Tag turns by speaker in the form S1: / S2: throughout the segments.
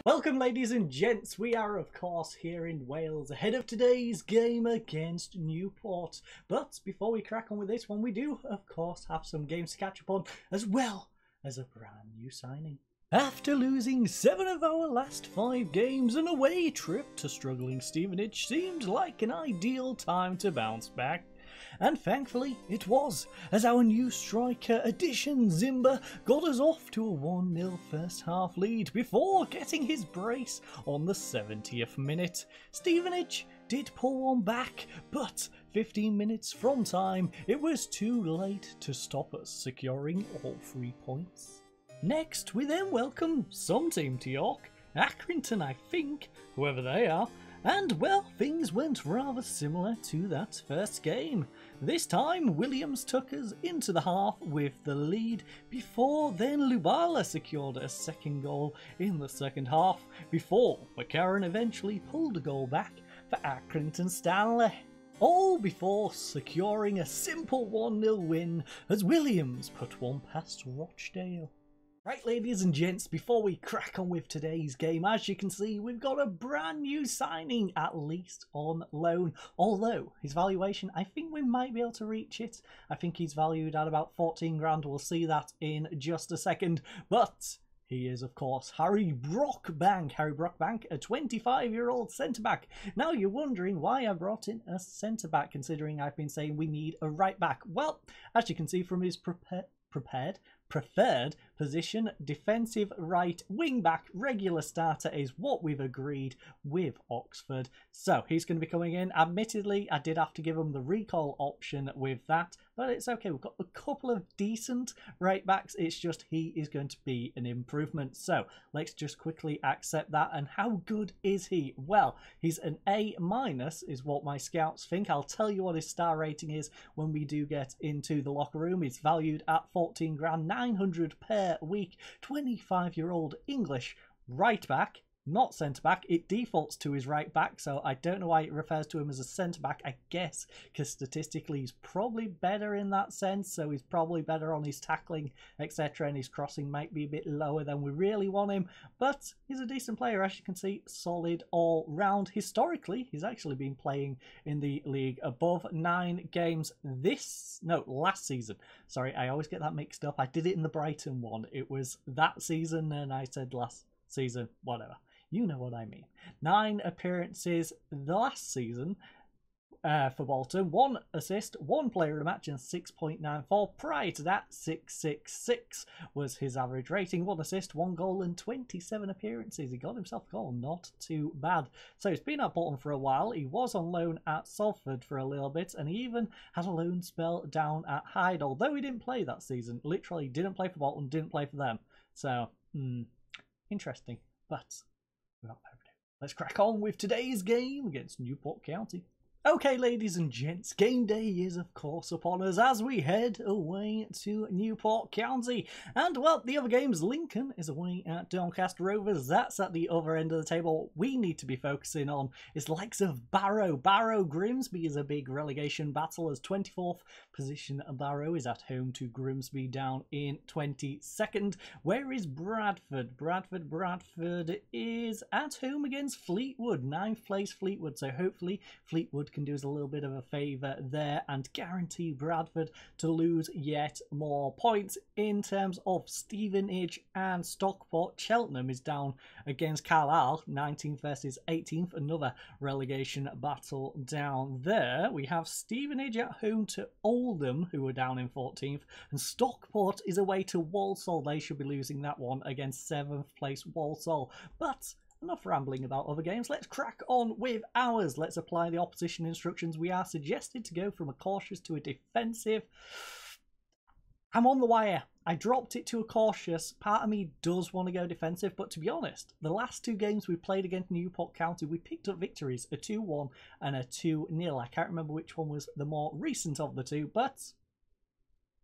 S1: Welcome ladies and gents, we are of course here in Wales ahead of today's game against Newport. But before we crack on with this one, we do of course have some games to catch up on as well as a brand new signing. After losing 7 of our last 5 games, an away trip to struggling Stevenage seemed like an ideal time to bounce back. And thankfully it was, as our new striker addition Zimba got us off to a 1-0 first half lead before getting his brace on the 70th minute. Stevenage did pull one back, but 15 minutes from time it was too late to stop us securing all 3 points. Next we then welcome some team to York, Accrington I think, whoever they are. And well, things went rather similar to that first game. This time, Williams took us into the half with the lead before then Lubala secured a second goal in the second half before McCarran eventually pulled a goal back for Accrington Stanley. All before securing a simple 1-0 win as Williams put one past Rochdale. Right ladies and gents, before we crack on with today's game, as you can see we've got a brand new signing, at least on loan, although his valuation, I think we might be able to reach it. I think he's valued at about 14 grand, we'll see that in just a second, but he is of course Harry Brockbank, a 25-year-old centre-back. Now you're wondering why I brought in a centre-back considering I've been saying we need a right-back. Well, as you can see from his preferred position, defensive right wing back regular starter is what we've agreed with Oxford. So he's going to be coming in. Admittedly, I did have to give him the recall option with that, but it's okay. We've got a couple of decent right backs. It's just he is going to be an improvement. So let's just quickly accept that. And how good is he? Well, he's an A- is what my scouts think. I'll tell you what his star rating is when we do get into the locker room. It's valued at 14 grand, 900 per week, 25-year-old English right back, not centre back. It defaults to his right back, so I don't know why it refers to him as a centre back. I guess because statistically he's probably better in that sense, so he's probably better on his tackling, etc., and his crossing might be a bit lower than we really want him, but he's a decent player, as you can see, solid all round. Historically, he's actually been playing in the league above 9 games last season. Sorry, I always get that mixed up. I did it in the Brighton one. It was that season and I said last season, whatever. You know what I mean. 9 appearances the last season for Bolton. 1 assist, 1 player of the match, and 6.94. Prior to that, 6.66 was his average rating. 1 assist, 1 goal, and 27 appearances. He got himself a goal. Not too bad. So he's been at Bolton for a while. He was on loan at Salford for a little bit, and he even had a loan spell down at Hyde, although he didn't play that season. Literally didn't play for Bolton, didn't play for them. So, interesting. But without further ado, let's crack on with today's game against Newport County. Okay, ladies and gents, game day is of course upon us as we head away to Newport County. And well, the other games, Lincoln is away at Doncaster Rovers. That's at the other end of the table. We need to be focusing on is the likes of Barrow. Grimsby is a big relegation battle as 24th position. Barrow is at home to Grimsby down in 22nd. Where is Bradford? Bradford is at home against Fleetwood, 9th place Fleetwood. So hopefully Fleetwood can do us a little bit of a favour there and guarantee Bradford to lose yet more points. In terms of Stevenage and Stockport, Cheltenham is down against Carlisle, 19th versus 18th, another relegation battle down there. We have Stevenage at home to Oldham, who are down in 14th, and Stockport is away to Walsall. They should be losing that one against 7th place Walsall. But enough rambling about other games. Let's crack on with ours. Let's apply the opposition instructions. We are suggested to go from a cautious to a defensive. I'm on the wire. I dropped it to a cautious. Part of me does want to go defensive, but to be honest, the last 2 games we played against Newport County, we picked up victories, a 2-1 and a 2-0. I can't remember which one was the more recent of the two, but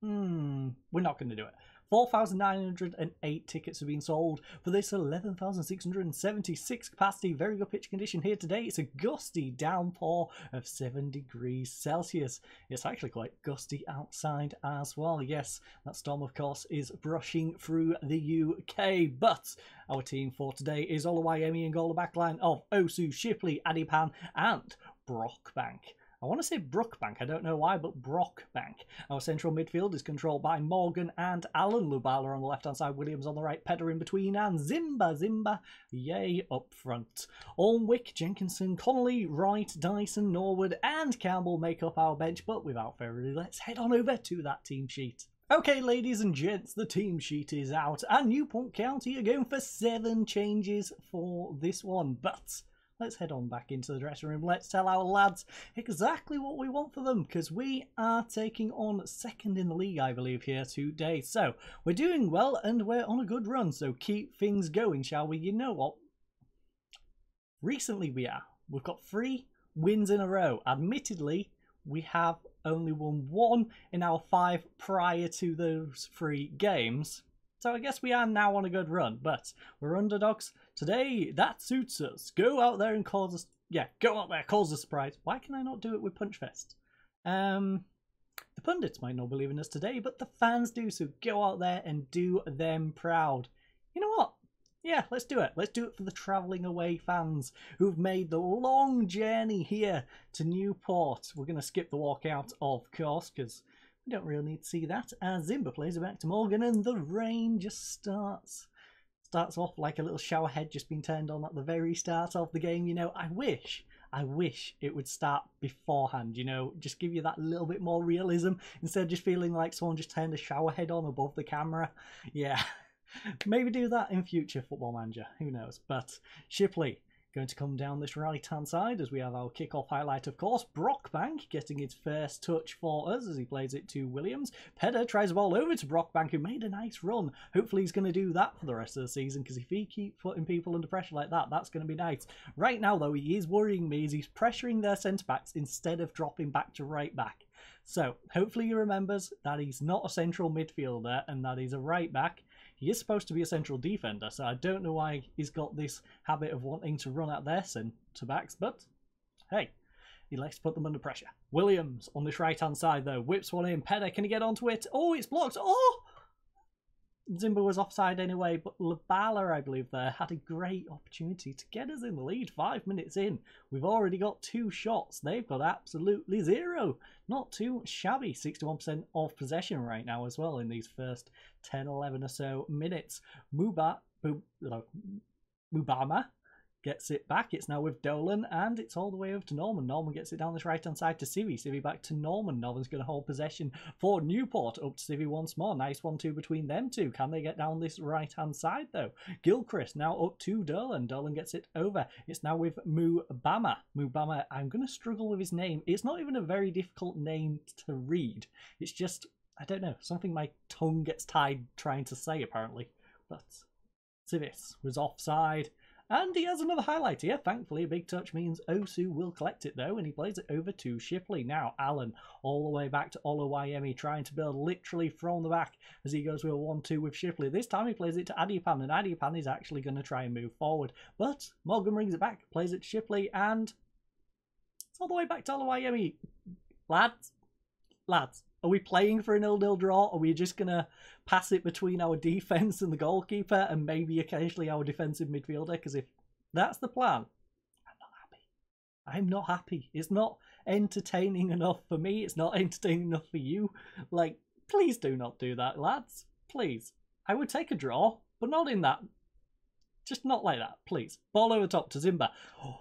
S1: we're not going to do it. 4,908 tickets have been sold for this 11,676 capacity, very good pitch condition here today. It's a gusty downpour of 7 degrees Celsius. It's actually quite gusty outside as well. Yes, that storm of course is brushing through the UK, but our team for today is Oluwayemi and goal, the backline of Osu, Shipley, Adipan and Brockbank. I want to say Brookbank, I don't know why, but Brockbank. Our central midfield is controlled by Morgan and Alan. Lubala on the left-hand side, Williams on the right, Pedder in between, and Zimba, yay, up front. Alnwick, Jenkinson, Connolly, Wright, Dyson, Norwood and Campbell make up our bench, but without further ado, let's head on over to that team sheet. Okay, ladies and gents, the team sheet is out, and Newport County are going for 7 changes for this one, but let's head on back into the dressing room. Let's tell our lads exactly what we want for them, because we are taking on second in the league, I believe, here today. So we're doing well and we're on a good run, so keep things going, shall we? You know what? Recently we are. We've got 3 wins in a row. Admittedly, we have only won 1 in our 5 prior to those 3 games. So I guess we are now on a good run, but we're underdogs. Today, that suits us. Go out there and cause us... Yeah, go out there, cause a surprise. Why can I not do it with Punchfest? The pundits might not believe in us today, but the fans do, so go out there and do them proud. You know what? Yeah, let's do it. Let's do it for the travelling away fans who've made the long journey here to Newport. We're going to skip the walkout, of course, because we don't really need to see that. As Zimba plays it back to Morgan, and the rain just starts off like a little shower head just being turned on at the very start of the game. You know, I wish it would start beforehand, you know, just give you that little bit more realism instead of just feeling like someone just turned a shower head on above the camera. Yeah, maybe do that in future Football Manager, who knows. But Shipley going to come down this right-hand side as we have our kick-off highlight, of course. Brockbank getting his first touch for us as he plays it to Williams. Pedder tries the ball over to Brockbank, who made a nice run. Hopefully he's going to do that for the rest of the season, because if he keeps putting people under pressure like that, that's going to be nice. Right now, though, he is worrying me as he's pressuring their centre-backs instead of dropping back to right-back. So, hopefully he remembers that he's not a central midfielder and that he's a right-back. He is supposed to be a central defender, so I don't know why he's got this habit of wanting to run at their centre-backs, but hey, he likes to put them under pressure. Williams on this right-hand side, though, whips one in. Pedder, can he get onto it? Oh, it's blocked. Oh! Zimba was offside anyway, but Lubala, I believe, there had a great opportunity to get us in the lead 5 minutes in. We've already got 2 shots. They've got absolutely 0. Not too shabby. 61% of possession right now as well in these first 10, 11 or so minutes. Mubama gets it back. It's now with Dolan, and it's all the way over to Norman. Norman gets it down this right-hand side to Civi. Civi back to Norman. Norman's going to hold possession for Newport. Up to Civi once more. Nice 1-2 between them two. Can they get down this right-hand side, though? Gilchrist now up to Dolan. Dolan gets it over. It's now with Mubama. Mubama, I'm going to struggle with his name. It's not even a very difficult name to read. It's just, I don't know, something my tongue gets tied trying to say, apparently. But Civis was offside. And he has another highlight here. Thankfully, a big touch means Osu will collect it, though, and he plays it over to Shipley. Now, Allen all the way back to Oluwayemi, trying to build literally from the back as he goes with a 1-2 with Shipley. This time he plays it to Adipan, and Adipan is actually going to try and move forward. But Morgan brings it back, plays it to Shipley, and it's all the way back to Oluwayemi. Lads, are we playing for a 0-0 draw? Are we just going to pass it between our defence and the goalkeeper and maybe occasionally our defensive midfielder? Because if that's the plan, I'm not happy. I'm not happy. It's not entertaining enough for me. It's not entertaining enough for you. Like, please do not do that, lads. Please. I would take a draw, but not in that. Just not like that, please. Ball over top to Zimba. Oh.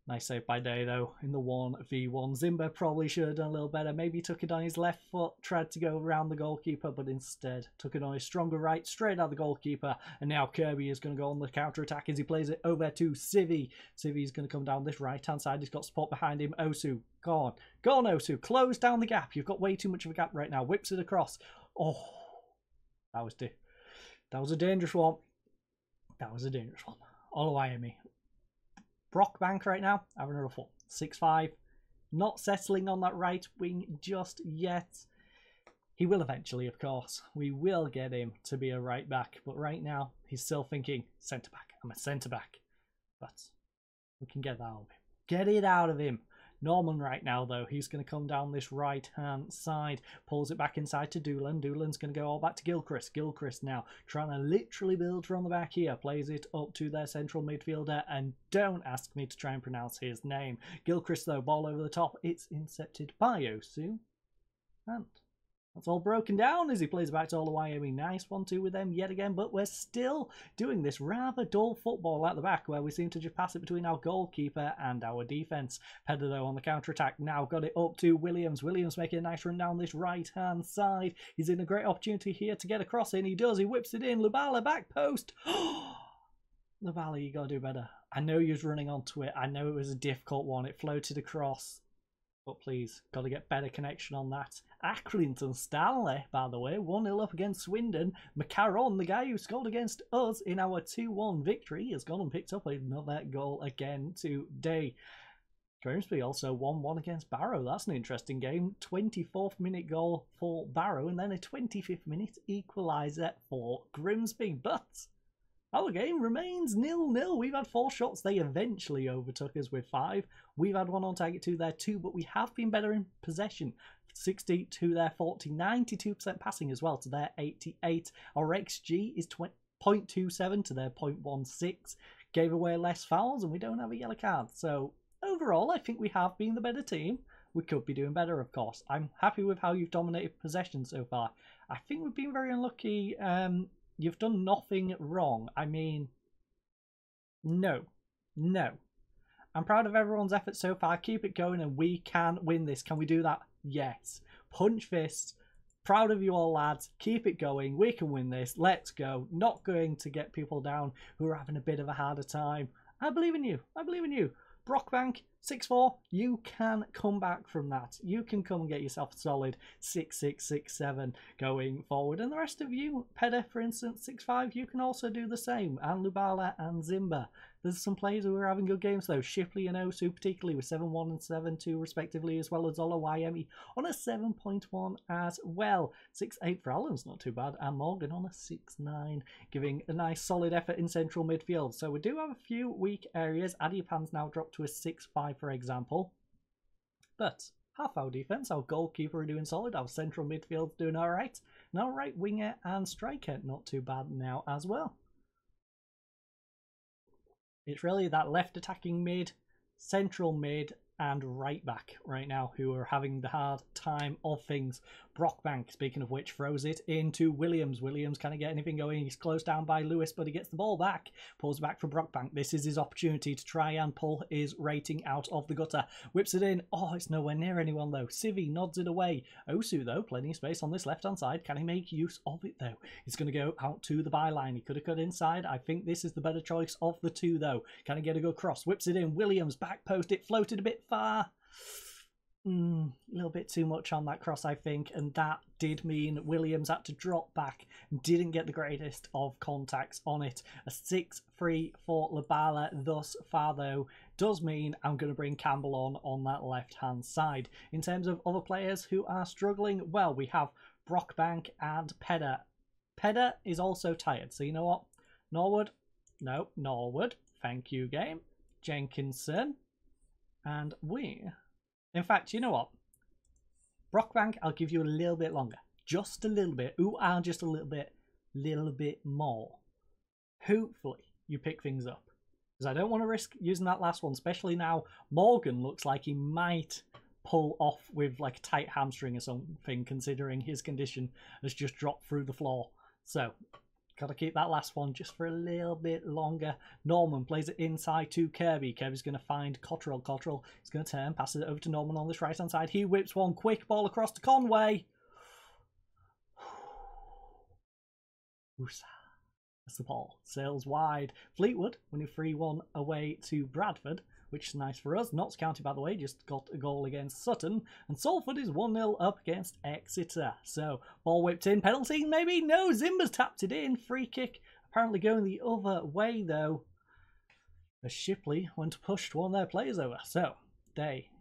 S1: Nice save by Day, though, in the 1v1. Zimba probably should have done a little better. Maybe took it on his left foot, tried to go around the goalkeeper, but instead took it on his stronger right, straight at the goalkeeper. And now Kirby is going to go on the counter-attack as he plays it over to Civi. Civi is going to come down this right-hand side. He's got support behind him. Osu, go on. Go on, Osu. Close down the gap. You've got way too much of a gap right now. Whips it across. Oh, that was a dangerous one. That was a dangerous one. Oluwayemi. Brockbank right now, having a rough one. 6'5", not settling on that right wing just yet. He will eventually, of course. We will get him to be a right back. But right now, he's still thinking, centre back. I'm a centre back. But we can get that out of him. Get it out of him. Norman right now, though, he's going to come down this right-hand side. Pulls it back inside to Doolan. Doolan's going to go all back to Gilchrist. Gilchrist now trying to literally build from the back here. Plays it up to their central midfielder. And don't ask me to try and pronounce his name. Gilchrist, though, ball over the top. It's intercepted by Osu. And that's all broken down as he plays back to Oluwayemi. Nice 1-2 with them yet again, but we're still doing this rather dull football at the back where we seem to just pass it between our goalkeeper and our defence. Pedder, though, on the counter-attack now got it up to Williams. Williams making a nice run down this right-hand side. He's in a great opportunity here to get a cross in. He does. He whips it in. Lubala back post. Lubala, you got to do better. I know you was running onto it. I know it was a difficult one. It floated across. But please, got to get better connection on that. Accrington Stanley, by the way, 1-0 up against Swindon. McCarron, the guy who scored against us in our 2-1 victory, has gone and picked up another goal again today. Grimsby also 1-1 against Barrow. That's an interesting game. 24th minute goal for Barrow and then a 25th minute equaliser for Grimsby. But our game remains 0-0. We've had 4 shots. They eventually overtook us with 5. We've had 1 on target, 2 there, 2, but we have been better in possession. 60 to their 40, 92% passing as well to their 88. Our XG is 0.27 to their 0.16. Gave away less fouls and we don't have a yellow card. So overall, I think we have been the better team. We could be doing better, of course. I'm happy with how you've dominated possession so far. I think we've been very unlucky. You've done nothing wrong. I mean, no. I'm proud of everyone's effort so far. Keep it going and we can win this. Can we do that? Yes. Punch fists. Proud of you all, lads. Keep it going. We can win this. Let's go. Not going to get people down who are having a bit of a harder time. I believe in you. I believe in you. Brockbank, 6-4, you can come back from that. You can come and get yourself a solid 6-6, 6-7 going forward. And the rest of you, Pedder, for instance, 6-5, you can also do the same. And Lubala and Zimba. There's some players who are having good games, though. Shipley and Osu, particularly, with 7-1 and 7-2, respectively, as well as Oluwayemi on a 7.1 as well. 6-8 for Allen's not too bad. And Morgan on a 6-9, giving a nice solid effort in central midfield. So we do have a few weak areas. Adipan's now dropped to a 6-5, for example. But half our defence, our goalkeeper are doing solid. Our central midfield's doing all right. And our right winger and striker, not too bad now as well. It's really that left attacking mid, central mid, and right back right now who are having the hard time of things. Brockbank, speaking of which, throws it into Williams. Williams can't get anything going. He's closed down by Lewis, but he gets the ball back. Pulls back for Brockbank. This is his opportunity to try and pull his rating out of the gutter. Whips it in. Oh, it's nowhere near anyone, though. Civi nods it away. Osu, though, plenty of space on this left-hand side. Can he make use of it, though? He's going to go out to the byline. He could have cut inside. I think this is the better choice of the two, though. Can he get a good cross? Whips it in. Williams, back post. It floated a bit far. A little bit too much on that cross, I think, and that did mean Williams had to drop back and didn't get the greatest of contacts on it. A 6-3 for Lubala thus far, though, does mean I'm going to bring Campbell on that left-hand side. In terms of other players who are struggling, well, we have Brockbank and Pedder. Pedder is also tired, so you know what? Norwood. No, Norwood. Thank you, game. Jenkinson. And we... In fact, you know what? Brockbank, I'll give you a little bit longer. Just a little bit. Ooh, and just a little bit more. Hopefully, you pick things up. Because I don't want to risk using that last one, especially now Morgan looks like he might pull off with like a tight hamstring or something, considering his condition has just dropped through the floor. So, got to keep that last one just for a little bit longer. Norman plays it inside to Kirby. Kirby's going to find Cottrell. Cottrell is going to turn, passes it over to Norman on this right-hand side. He whips one quick ball across to Conway. That's the ball. Sails wide. Fleetwood winning 3-1 away to Bradford, which is nice for us. Notts County, by the way, just got a goal against Sutton. And Salford is 1-0 up against Exeter. So, ball whipped in. Penalty, maybe? No, Zimba's tapped it in. Free kick apparently going the other way, though. As Shipley went to push one of their players over. So,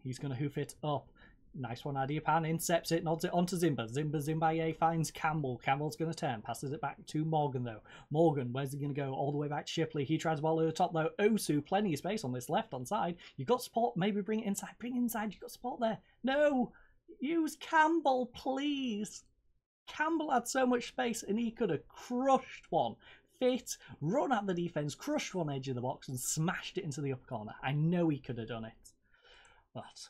S1: he's going to hoof it up. Nice one, Adiapan intercepts it, nods it onto Zimba. Zimbaye finds Campbell. Campbell's going to turn, passes it back to Morgan though. Morgan, where's he going to go? All the way back to Shipley. He tries ball over the top though. Osu, plenty of space on this left-hand side. You've got support, maybe bring it inside. Bring it inside, you've got support there. No! Use Campbell, please! Campbell had so much space and he could have crushed one. Fit, run at the defence, crushed one edge of the box and smashed it into the upper corner. I know he could have done it. But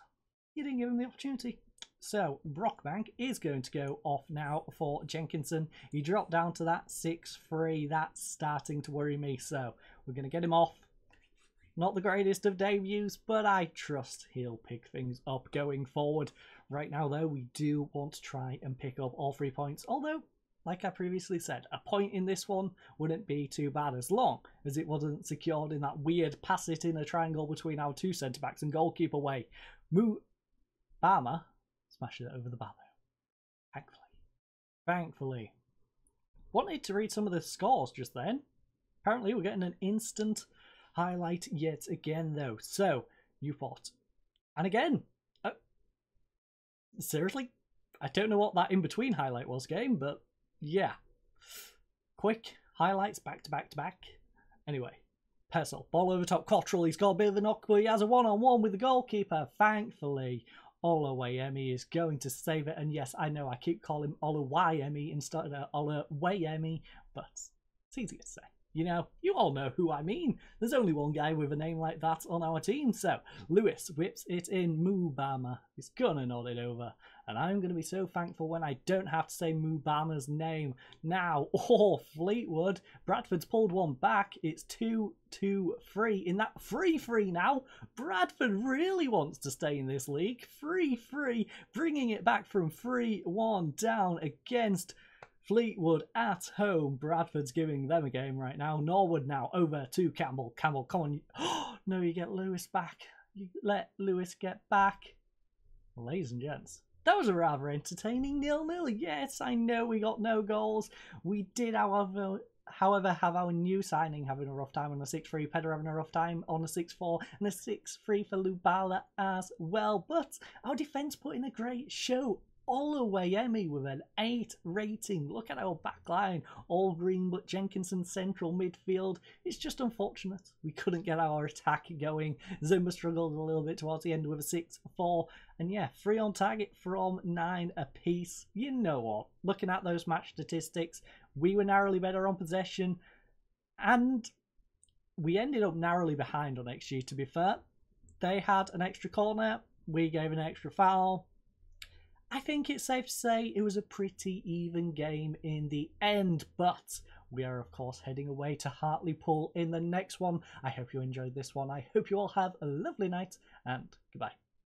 S1: you didn't give him the opportunity. So Brockbank is going to go off now for Jenkinson. He dropped down to that 6-3. That's starting to worry me. So we're going to get him off. Not the greatest of debuts, but I trust he'll pick things up going forward. Right now, though, we do want to try and pick up all 3 points. Although, like I previously said, a point in this one wouldn't be too bad as long as it wasn't secured in that weird pass it in a triangle between our two centre-backs and goalkeeper way. Bama smashes it over the bar though. Thankfully. Wanted to read some of the scores just then. Apparently we're getting an instant highlight yet again though. So, Newport. And again, seriously? I don't know what that in-between highlight was game, but yeah. Quick highlights back to back to back. Anyway. Purcell, ball over top, Cottrell, he's got a bit of a knock, but he has a one-on-one with the goalkeeper. Thankfully, Olawayemi is going to save it. And yes, I know I keep calling Olawayemi instead of Olawayemi, but it's easier to say. You know, you all know who I mean. There's only one guy with a name like that on our team. So, Lewis whips it in. Mubama is going to nod it over. And I'm going to be so thankful when I don't have to say Mubama's name. Now, Fleetwood. Bradford's pulled one back. It's 2-2-3. In that 3-3 now, Bradford really wants to stay in this league. 3-3, bringing it back from 3-1 down against Fleetwood at home. Bradford's giving them a game right now. Norwood now over to Campbell. Campbell, come on. No, you get Lewis back. You let Lewis get back. Ladies and gents, that was a rather entertaining 0-0. Yes, I know we got no goals. We did, however, have our new signing having a rough time on a 6-3. Pedder having a rough time on a 6-4. And a 6-3 for Lubala as well. But our defence put in a great show. Olawayemi with an 8 rating. Look at our back line. All green but Jenkinson central midfield. It's just unfortunate we couldn't get our attack going. Zimba struggled a little bit towards the end with a 6-4. And yeah, 3 on target from 9 apiece. You know what? Looking at those match statistics, we were narrowly better on possession. And we ended up narrowly behind on XG, to be fair. They had an extra corner. We gave an extra foul. I think it's safe to say it was a pretty even game in the end, but we are of course heading away to Hartlepool in the next one. I hope you enjoyed this one. I hope you all have a lovely night and goodbye.